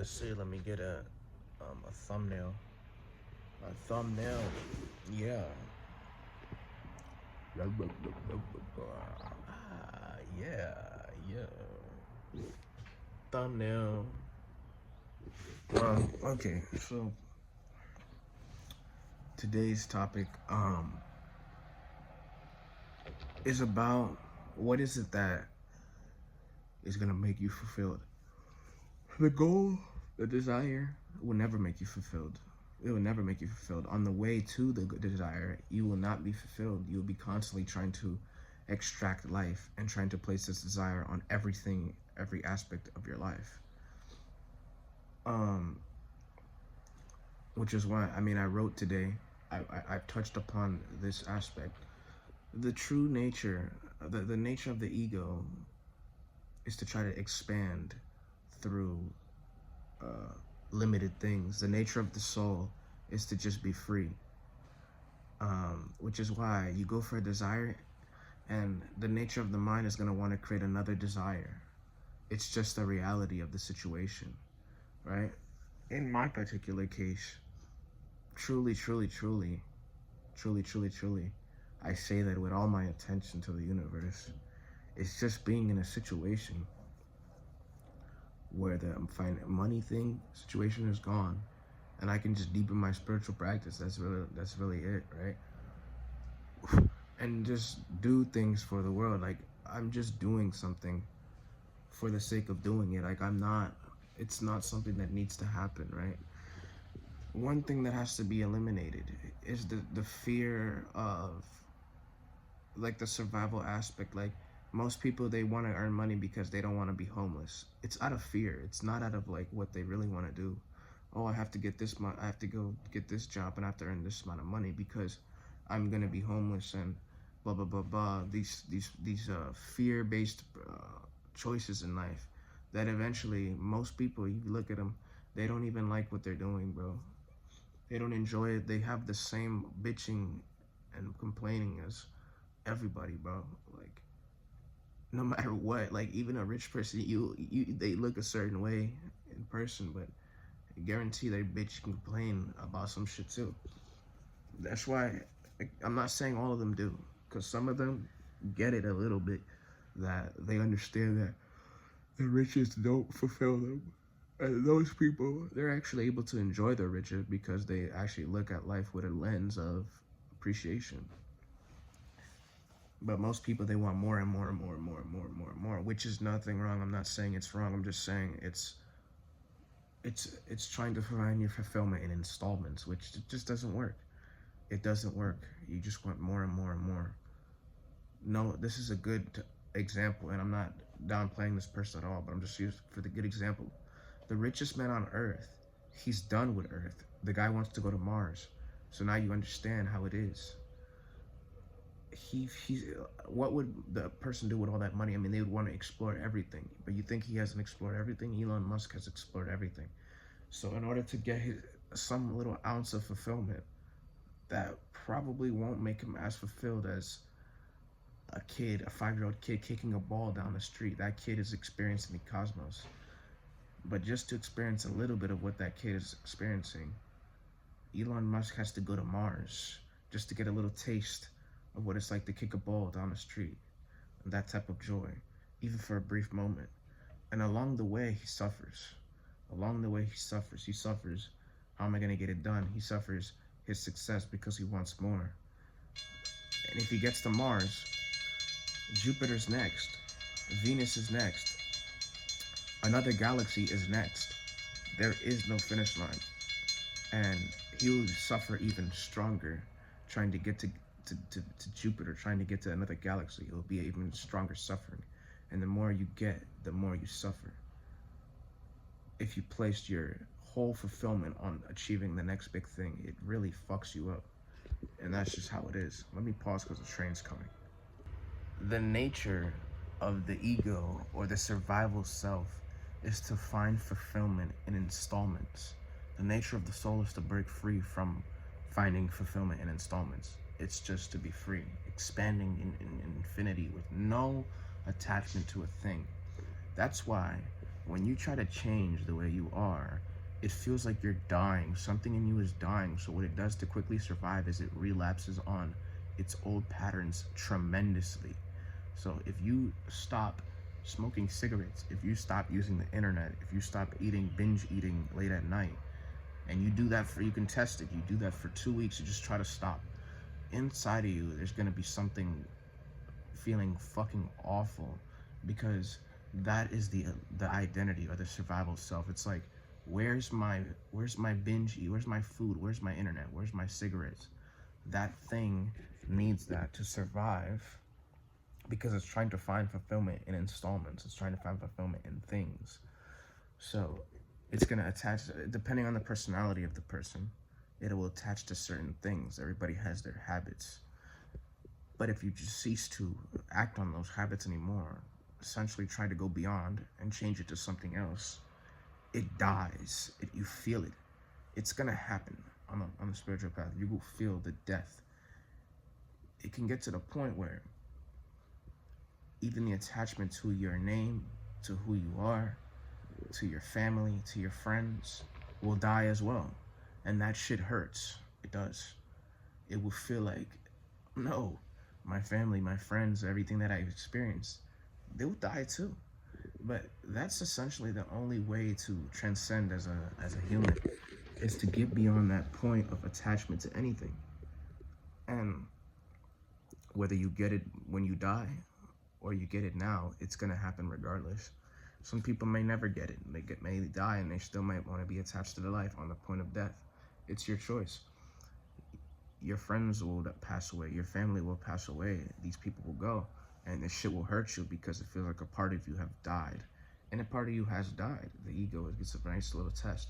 see. Let me get a thumbnail. A thumbnail. Yeah. Yeah. Yeah. Thumbnail. Okay. So today's topic is about what is it that is gonna make you fulfilled. The goal, the desire will never make you fulfilled. It will never make you fulfilled. On the way to the desire, you will not be fulfilled. You will be constantly trying to extract life and trying to place this desire on everything, every aspect of your life. Which is why, I wrote today, I touched upon this aspect. The true nature, the nature of the ego is to try to expand through limited things. The nature of the soul is to just be free, which is why you go for a desire, and the nature of the mind is going to want to create another desire. It's just the reality of the situation, right? In my particular case, truly, I say that with all my attention to the universe. It's just being in a situation where the money thing situation is gone, and I can just deepen my spiritual practice. That's really it, right? And just do things for the world. Like, I'm just doing something for the sake of doing it. Like, it's not something that needs to happen, right? One thing that has to be eliminated is the fear of, like, the survival aspect. Like, most people, they want to earn money because they don't want to be homeless. It's out of fear. It's not out of, like, what they really want to do. Oh, I have to get this I have to go get this job and I have to earn this amount of money because I'm gonna be homeless and blah blah blah blah. These fear-based choices in life that eventually most people, you look at them, they don't even like what they're doing, bro. They don't enjoy it. They have the same bitching and complaining as everybody, bro. Like, no matter what, like, even a rich person, they look a certain way in person, but I guarantee they bitch and complain about some shit too. That's why I'm not saying all of them do, because some of them get it a little bit, that they understand that the riches don't fulfill them. And those people, they're actually able to enjoy their riches because they actually look at life with a lens of appreciation. But most people, they want more and more and more and more and more and more and more, which is nothing wrong. I'm not saying it's wrong. I'm just saying it's trying to find your fulfillment in installments, which just doesn't work. It doesn't work. You just want more and more and more. No, this is a good example, and I'm not downplaying this person at all, but I'm just using for the good example. The richest man on earth, he's done with Earth. The guy wants to go to Mars. So now you understand how it is. What would the person do with all that money? They would want to explore everything. But you think he hasn't explored everything? Elon Musk has explored everything. So in order to get some little ounce of fulfillment, that probably won't make him as fulfilled as a 5-year-old kid kicking a ball down the street. That kid is experiencing the cosmos. But just to experience a little bit of what that kid is experiencing, Elon Musk has to go to Mars just to get a little taste of what it's like to kick a ball down the street. And that type of joy, even for a brief moment. And along the way, he suffers. Along the way, he suffers. He suffers. How am I going to get it done? He suffers his success because he wants more. And if he gets to Mars, Jupiter's next. Venus is next. Another galaxy is next. There is no finish line. And he'll suffer even stronger trying to get to Jupiter, trying to get to another galaxy. It'll be even stronger suffering. And the more you get, the more you suffer. If you placed your whole fulfillment on achieving the next big thing, it really fucks you up. And that's just how it is. Let me pause because the train's coming. The nature of the ego or the survival self is to find fulfillment in installments. The nature of the soul is to break free from finding fulfillment in installments. It's just to be free, expanding in infinity with no attachment to a thing. That's why when you try to change the way you are, it feels like you're dying. Something in you is dying. So what it does to quickly survive is it relapses on its old patterns tremendously. So if you stop smoking cigarettes, if you stop using the internet, if you stop binge eating late at night, and you do that for, you can test it, you do that for 2 weeks, you just try to stop. Inside of you, there's gonna be something feeling fucking awful, because that is the identity or the survival self. It's like, where's my binge eat, where's my food, where's my internet, where's my cigarettes? That thing needs that to survive, because it's trying to find fulfillment in installments. It's trying to find fulfillment in things. So it's going to attach, depending on the personality of the person, it will attach to certain things. Everybody has their habits. But if you just cease to act on those habits anymore, essentially try to go beyond and change it to something else, it dies. You feel it. It's going to happen on the spiritual path. You will feel the death. It can get to the point where even the attachment to your name, to who you are, to your family, to your friends, will die as well. And that shit hurts. It does. It will feel like, no, my family, my friends, everything that I've experienced, they will die too. But that's essentially the only way to transcend as a human, is to get beyond that point of attachment to anything. And whether you get it when you die or you get it now, it's gonna happen regardless. Some people may never get it. They may die and they still might want to be attached to their life on the point of death. It's your choice. Your friends will pass away. Your family will pass away. These people will go. And this shit will hurt you because it feels like a part of you have died. And a part of you has died. The ego gets a nice little test.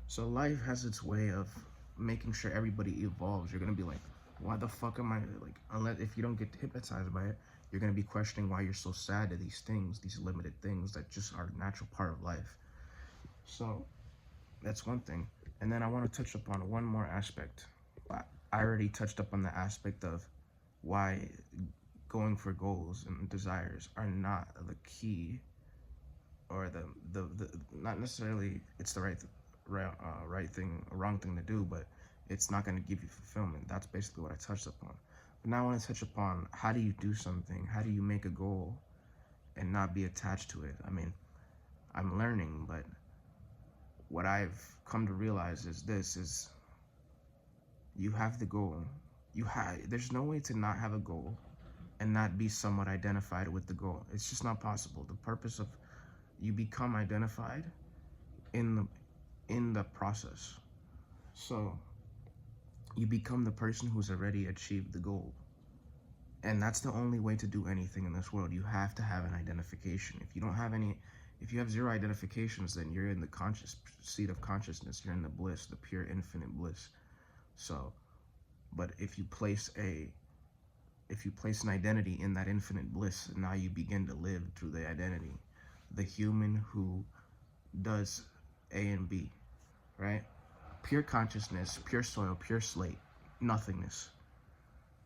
So life has its way of making sure everybody evolves. You're going to be like, why the fuck am I, like, unless if you don't get hypnotized by it, you're going to be questioning why you're so sad to these things, these limited things that just are a natural part of life. So that's one thing. And then I want to touch upon one more aspect. I already touched up on the aspect of why going for goals and desires are not the key, or the not necessarily it's the right thing, wrong thing to do, but it's not going to give you fulfillment. That's basically what I touched upon. But now I want to touch upon, how do you do something? How do you make a goal and not be attached to it? I mean, I'm learning, but what I've come to realize is you have the goal. There's no way to not have a goal and not be somewhat identified with the goal. It's just not possible. The purpose of, you become identified in the process. So you become the person who's already achieved the goal. And that's the only way to do anything in this world. You have to have an identification. If you have zero identifications, then you're in the conscious seat of consciousness. You're in the bliss, the pure infinite bliss. So, but if you place an identity in that infinite bliss, now you begin to live through the identity. The human who does A and B, right? Pure consciousness, pure soil, pure slate, nothingness.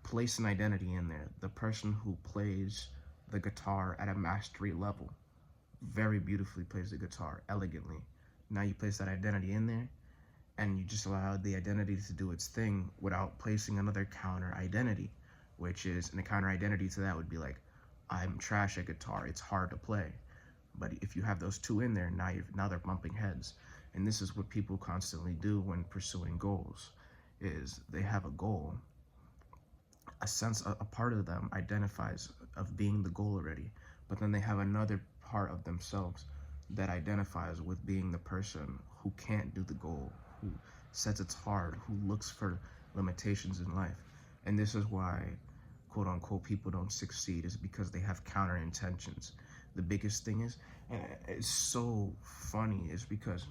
Place an identity in there. The person who plays the guitar at a mastery level, very beautifully plays the guitar, elegantly. Now you place that identity in there, and you just allow the identity to do its thing without placing another counter identity, which is, and the counter identity to that would be like, I'm trash at guitar, it's hard to play. But if you have those two in there, now they're bumping heads. And this is what people constantly do when pursuing goals, is they have a goal. A part of them identifies of being the goal already, but then they have another part of themselves that identifies with being the person who can't do the goal, who says it's hard, who looks for limitations in life. And this is why, quote unquote, people don't succeed, is because they have counter intentions. The biggest thing is, and it's so funny, is because,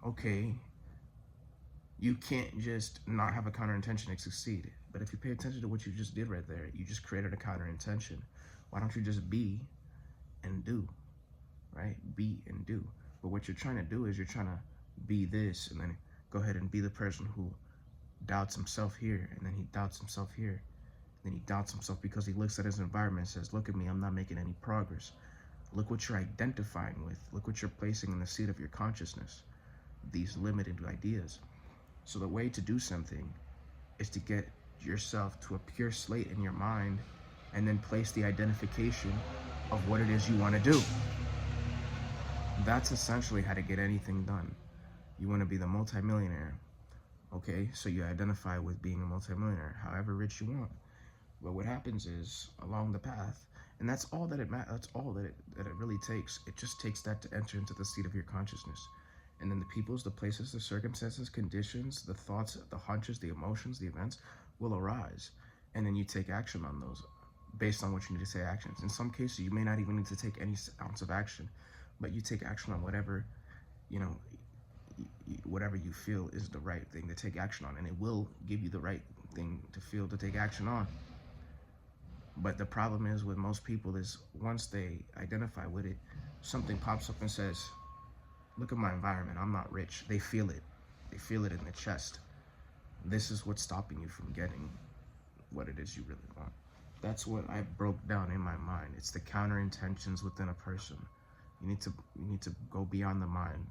okay, you can't just not have a counter intention to succeed. But if you pay attention to what you just did right there, you just created a counter intention. Why don't you just be and do, right? Be and do. But what you're trying to do is you're trying to be this, and then go ahead and be the person who doubts himself here, and then he doubts himself here. Then he doubts himself because he looks at his environment and says, look at me, I'm not making any progress. Look what you're identifying with. Look what you're placing in the seat of your consciousness, these limited ideas. So the way to do something is to get yourself to a pure slate in your mind and then place the identification of what it is you want to do. That's essentially how to get anything done. You want to be the multimillionaire. Okay, so you identify with being a multimillionaire, however rich you want. But what happens is, along the path, and that's all that that's all that it really takes. It just takes that to enter into the seat of your consciousness. And then the peoples, the places, the circumstances, conditions, the thoughts, the hunches, the emotions, the events will arise. And then you take action on those based on what you need to take actions. In some cases, you may not even need to take any ounce of action, but you take action on whatever, whatever you feel is the right thing to take action on, and it will give you the right thing to feel to take action on. But the problem is with most people is once they identify with it, something pops up and says, look at my environment, I'm not rich. They feel it. They feel it in the chest. This is what's stopping you from getting what it is you really want. That's what I broke down in my mind. It's the counter intentions within a person. You need to go beyond the mind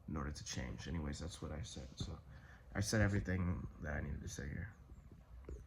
in order to change. Anyways, that's what I said. So I said everything that I needed to say here.